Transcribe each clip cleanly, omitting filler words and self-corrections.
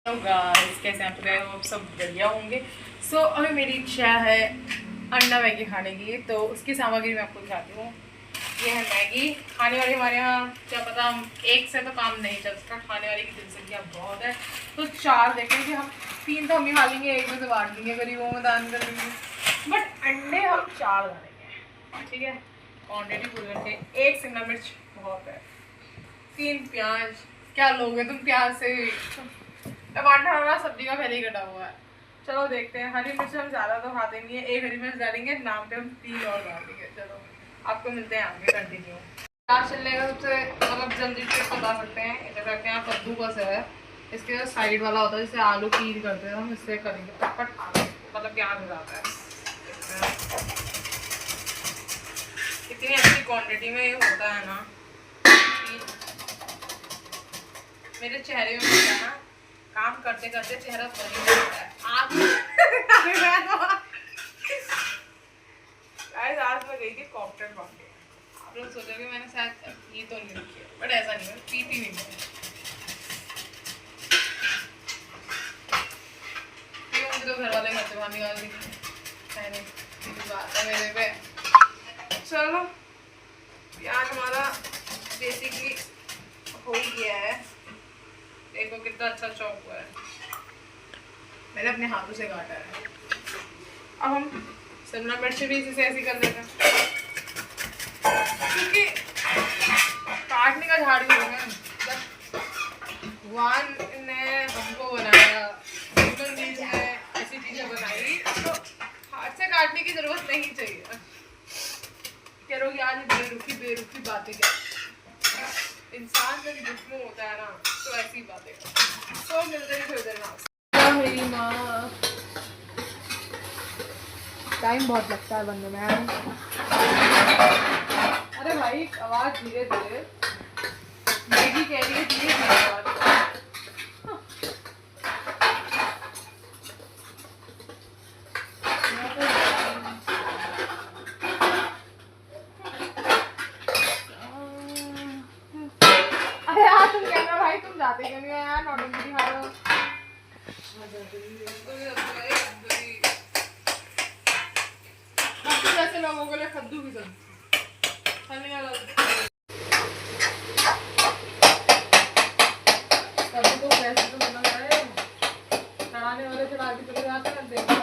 Hello guys, कैसे हैं आप? तो आप सब बढ़िया होंगे। अभी मेरी इच्छा है अंडा मैगी खाने की, तो उसकी सामग्री मैं आपको दिखाती हूँ। ये है मैगी। खाने वाली हमारे यहाँ क्या पता, हम एक से तो काम नहीं चल सकता, खाने वाले की जनसंख्या बहुत है। तो 4 देखें कि हम 3 तो हम ही खा लेंगे, एक में से बांट देंगे, गरीबों में दान कर देंगे। बट अंडे हम 4 डालेंगे, ठीक है। क्वान्टिटी पूरी करके 1 शिमला मिर्च बहुत है, 3 प्याज। क्या लोगे तुम प्याज से? टमाटर हमारा सब्जी का पहले ही कटा हुआ है। चलो देखते हैं। हरी मिर्च हम ज़्यादा तो खाते नहीं है, 1 हरी मिर्च डालेंगे, नाम पे हम 3 और डाल देंगे। चलो आपको मिलते हैं आगे, कंटिन्यू। क्या चलने का सबसे मतलब जल्दी ट्रिक बता सकते हैं, इधर करके यहाँ कद्दूकस है, इसके जो साइड वाला होता है जिससे आलू पील करते हैं, हम इससे करेंगे पटपट आलू, मतलब प्याज हो जाता है। इतनी अच्छी क्वान्टिटी में ये होता है ना, मेरे चेहरे में ना काम करते करते चेहरा बनी जाता है। आज आज मैं गई थी कॉकटेल पार्टी। आप लोग सोचोगे मैंने शायद ये तो नहीं रखी है, बट ऐसा नहीं है, पीती नहीं है। मुझे तो घर वाले घर से बाहर निकाल दी बात है मेरे पे। चलो प्याज हमारा बेसिकली हो ही गया है, देखो कितना अच्छा चॉप हुआ है, मैंने अपने हाथों से काटा है। अब हम शिमला मिर्च भी इसी से ऐसी कर देते हैं, क्योंकि काटने का झाड़ू हो गया। भगवान ने हमको बनाया, ह्यूमन बीइंग ने ऐसी चीजें बनाई, तो हाथ से काटने की जरूरत नहीं चाहिए। कह रही आज बेरुखी बातें क्या, इंसान जब दुख में होता है ना तो ऐसी बातें। तो मिलते हैं थोड़ी देर में। मेरी माँ, टाइम बहुत लगता है बनने में। अरे भाई आवाज धीरे धीरे, मैगी कह रही है धीरे धीरे आवाज। अरे यार तुम कहना भाई, तुम जाते क्यों नहीं हो यार, नौटंकी दिखा रहे हो। जैसे लोगों के लिए कद्दू की सब्जी कद्दू को कैसे तो बना है, चढ़ाने वाले चढ़ा के चले जाते हैं, देखो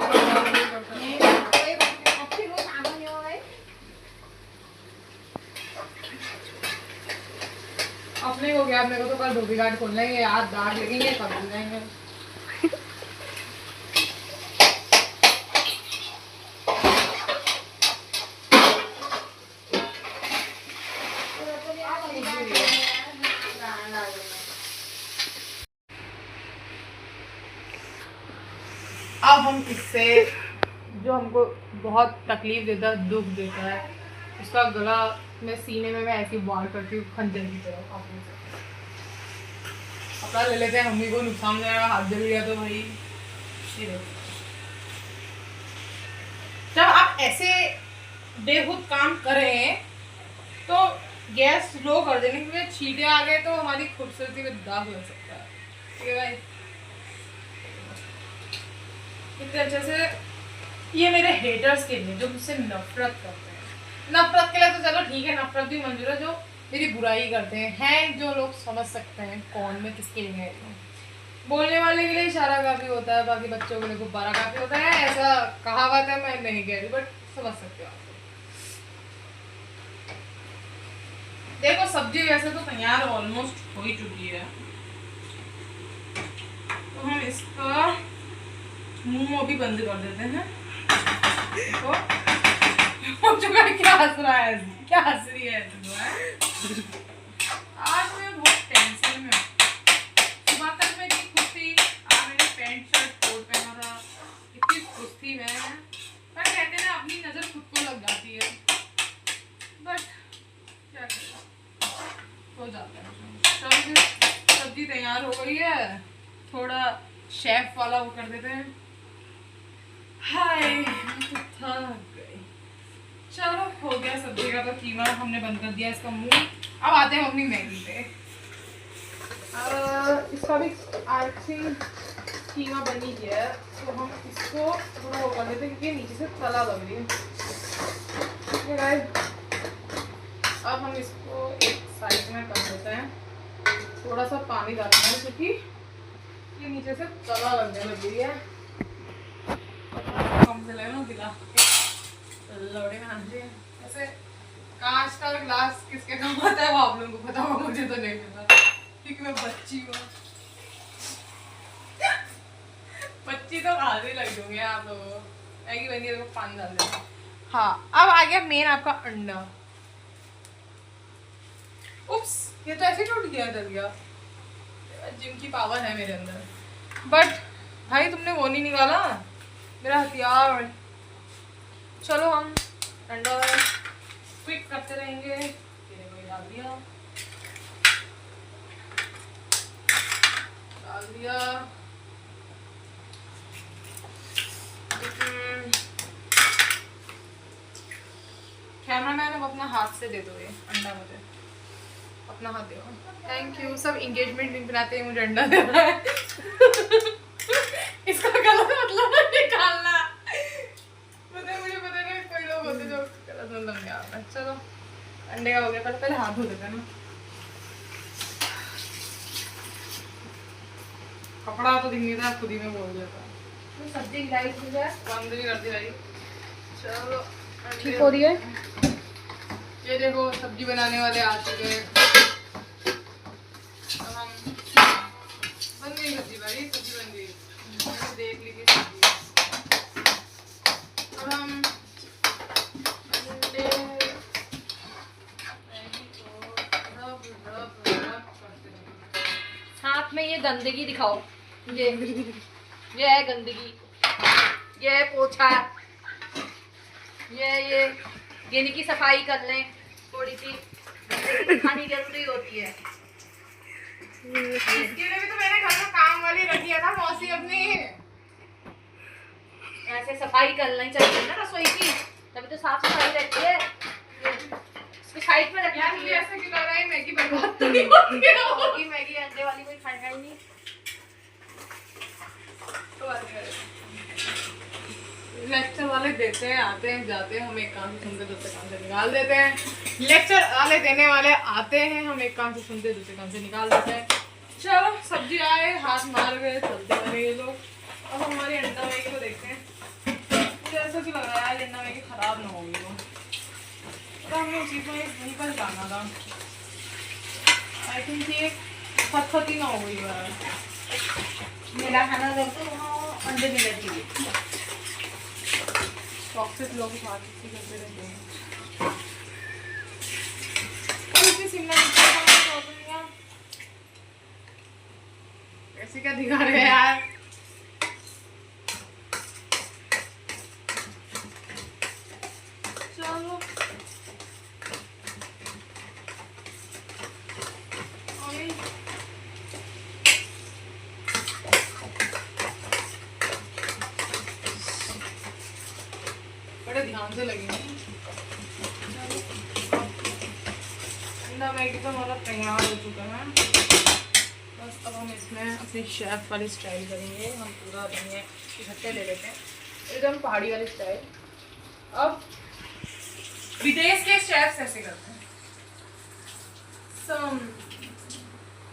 अपने को क्या, मेरे को तो कल धोबी घाट खोलना है यार, दाग लगेंगे कब मिल जाएंगे। अब हम इससे जो हमको बहुत तकलीफ देता है, दुख देता है, उसका गला में सीने में मैं ऐसी वार करती हूँ खंजर की तरह। अपना ले लेते हैं, हम ही को नुकसान हो जाएगा, हाथ जल गया तो भाई। जब आप ऐसे बेहूद काम करें तो गैस स्लो कर देने, क्योंकि छींटे आ गए तो हमारी खूबसूरती में दाग लग सकता है। ठीक है भाई, इतने अच्छे से ये मेरे हेटर्स के लिए जो मुझसे नफरत करते हैं। नफरत के लिए तो चलो ठीक है, नफरत भी मंजूर है, जो मेरी बुराई करते हैं जो लोग समझ सकते हैं कौन में किसके लिए है। बोलने वाले के लिए इशारा काफी होता है, बाकी बच्चों के लिए गुब्बारा काफी होता है, ऐसा कहावत है, मैं नहीं कह रही बट समझ सकते हो आप। देखो सब्जी वैसे तो तैयार ऑलमोस्ट हो ही चुकी है, तो हम इसका मुंह भी बंद कर देते हैं। देखो क्या हंस रहा है, क्या हंस रही है आज मैं बहुत टेंशन में हूँ। सुबह तक मैं इतनी खुश थी, आज मैंने पैंट शर्ट कोट पहना था, इतनी खुश थी मैं। पर कहते हैं अपनी नजर खुद को लग जाती है, बट क्या हो जाता है। सब्जी तैयार हो गई है, थोड़ा शेफ वाला वो कर देते हैं। हाय तो थक गई। चलो हो गया सब्जी का तो कीमा हमने बंद कर दिया इसका मुंह। अब आते हैं अपनी मैगी पे। इसका भी आई थिंक कीमा बनी है तो हम इसको थोड़ा वो कर देते हैं क्योंकि नीचे से तला लग रही है। ठीक है गाइस, अब हम इसको एक साइड में कर देते हैं। थोड़ा सा पानी डालना है क्योंकि ये नीचे से तला लगने लगी है। कम से लेना गिलास लौड़े में आते हैं। ऐसे कांच का गिलास किसके काम आता है वो आप लोगों को पता होगा, मुझे तो नहीं पता क्योंकि मैं बच्ची हूँ। बच्ची तो खाने लग दूंगी आप लोगों मैगी बनी है तो पानी डाल देना। हाँ, अब आ गया मेन आपका अंडा। उप्स, ये तो ऐसे टूट गया, डल गया। जिम की पावर है मेरे अंदर, बट भाई तुमने वो नहीं निकाला मेरा हथियार। चलो हम अंडा क्विक करते रहेंगे। डाल दिया डाल दिया। कैमरामैन अब अपना हाथ से दे दो ये अंडा, मुझे अपना हाथ दो। Thank you. सब इंगेजमेंट रिंग बनाते हैं, मुझे अंडा दे रहा है। इसका गलत मतलब निकालना मुझे पता नहीं, कोई लोग होते जो गलत मतलब नहीं आता। चलो अंडे का हो गया, पहले हाथ धो देते हैं ना। कपड़ा तो दिख नहीं था, खुद ही में बोल देता। तो सब्जी गिलाई थी यार, बंद भी कर दी भाई। चलो ठीक हो रही है। ये देखो सब्जी बनाने वाले आ चुके हैं। अब हम बन गई सब्जी भाई, सब्जी बन गई, देख लीजिए सब्जी। अब हम हाथ में ये गंदगी दिखाओ, ये है गंदगी, ये है पोछा, ये की सफाई कर लें, थोड़ी सी खानी जरूरी होती है। इसके लिए भी तो मैंने घर में काम वाली रखी है ना मौसी अपनी। ऐसे सफाई कर लेनी चाहिए ना रसोई की, तभी तो साफ सफाई रहती है। इसको साइड में रखना चाहिए। ऐसे क्यों लग रहा है मैगी बर्बाद तो नहीं होगी? मैगी अंडे वाली कोई खाएगा ही नहीं। लेक्चर वाले देते हैं, आते हैं जाते हैं, हम एक काम से सुनते दूसरे काम से निकाल देते हैं। लेक्चर वाले देने वाले आते हैं, हम एक काम से सुनते दूसरे काम से निकाल देते हैं। चलो सब्जी आए, हाथ मार गए, चलते बने ये लोग। अब हमारी अंडा मैगी को देखते हैं। मुझे ऐसा क्यों लग रहा है अंडा मैगी खराब ना होगी वो, तो हमने उसी को वहीं पर जाना था। आई थिंक ये खतखती ना हो गई बार। मेरा खाना जब तो अंडे मिले चाहिए। टॉक्सिक लोग बात करते रहते हैं। और इसी शिमला मिर्च ऐसे क्या दिखा रहे हैं यार? चलो बड़े ध्यान से लगेंगे। अंडा मैगी तो हमारा तैयार हो चुका है। बस अब हम इसमें अपनी शेफ वाली स्टाइल करेंगे। हम पूरा धनिया इकट्ठे ले लेते हैं, एकदम पहाड़ी वाली स्टाइल। अब विदेश के शेफ्स ऐसे करते हैं।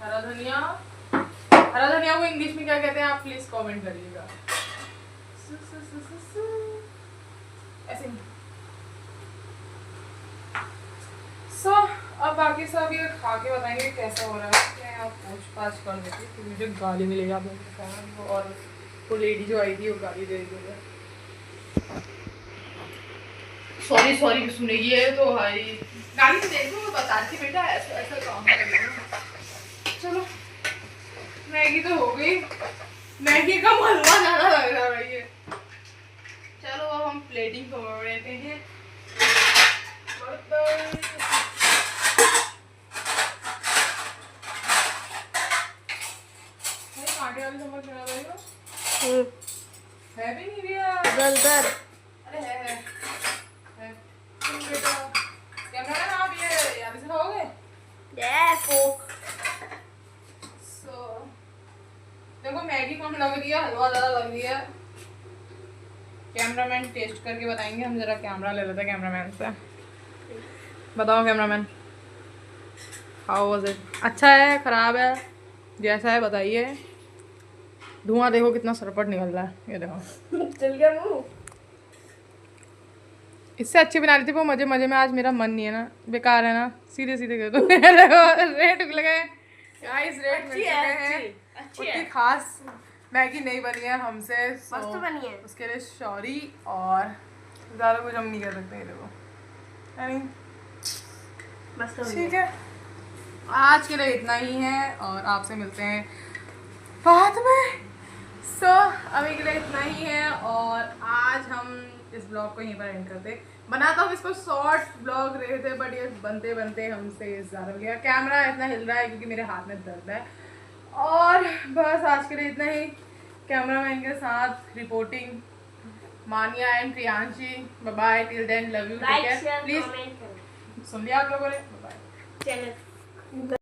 हरा धनिया को इंग्लिश में क्या कहते हैं आप प्लीज कमेंट करिएगा। ऐसे अब बाकी सब ये खा के बताएंगे कैसा हो रहा है। मैं आप पूछ पाछ कर देती हूँ, मुझे गाली मिलेगी आप लोगों को। और वो लेडी जो आई थी वो गाली दे देगी। सॉरी सुनेगी है तो भाई गाली तो देखो, मैं बताती बेटा ऐसा ऐसा काम करेगा। चलो मैगी तो हो गई, मैगी का मलबा ज़्यादा लग रहा है भाई ये। चलो अब हम प्लेटिंग कर लेते हैं। कांटे वाली समझ में आ रही हो? है भी नहीं भैया। अरे है। बेटा कैमरा आप ये याद से खाओगे? देखो मैगी कम लग रही है, हलवा ज़्यादा लग रही है। कैमरामैन टेस्ट करके बताएंगे। हम जरा कैमरा ले लेते हैं कैमरामैन से। बताओ कैमरामैन, हाउ वाज इट? अच्छा है, ख़राब है, जैसा है बताइए। धुआं देखो कितना सरपट निकल रहा है, ये देखो। चल गया मुंह। इससे अच्छी बना रही थी वो, मजे मजे में। आज मेरा मन नहीं है ना, बेकार है ना, सीधे सीधे कर दो। रेट मिल गए गाइस, रेट मिल चुके हैं। उतनी खास मैगी नहीं बनी है हमसे, मस्त बनी है। उसके लिए सॉरी। और ज़्यादा कुछ हम नहीं कर सकते, ये देखो, यानी मस्त बनी ठीक है। आज के लिए इतना ही है और आपसे मिलते हैं बाद में। अभी के लिए इतना ही है और आज हम इस ब्लॉग को यहीं पर एंड करते। बनाता हूँ इसको शॉर्ट ब्लॉग रहे थे, बट ये बनते बनते हमसे ज़्यादा हो गया। कैमरा इतना हिल रहा है क्योंकि मेरे हाथ में दर्द है। और बस आज के लिए इतना ही। कैमरामैन के साथ reporting Maniya and Priyanshi. Bye bye, till then, love you, take care, please. सुन लिया आप लोगों ने? Bye bye. चैनल